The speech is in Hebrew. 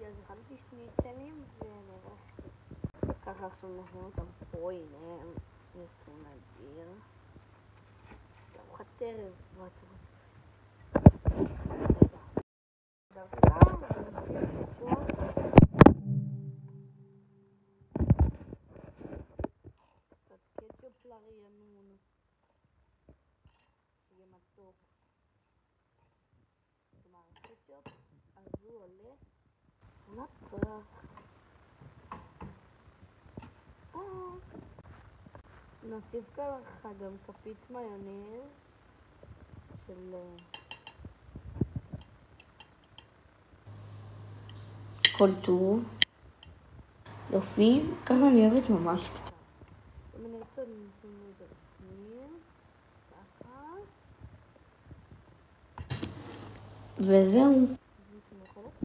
אז הכנתי שניצלים ונראה. ככה עכשיו נשים אותם פה, הנה הם יוצאים מהדיר. ארוחת ערב, מה אתה רוצה? דווקא, ונתחיל לצ'ור. קצת קטשופ לרענון. שיהיה מתוק. כלומר, קטשופ, אז הוא עולה. נפח. נוסיף ככה גם כפית מיונז של כל טוב. יופי, ככה אני אוהבת ממש קצת. אם אני רוצה נשים את זה בפנים, ככה. וזהו.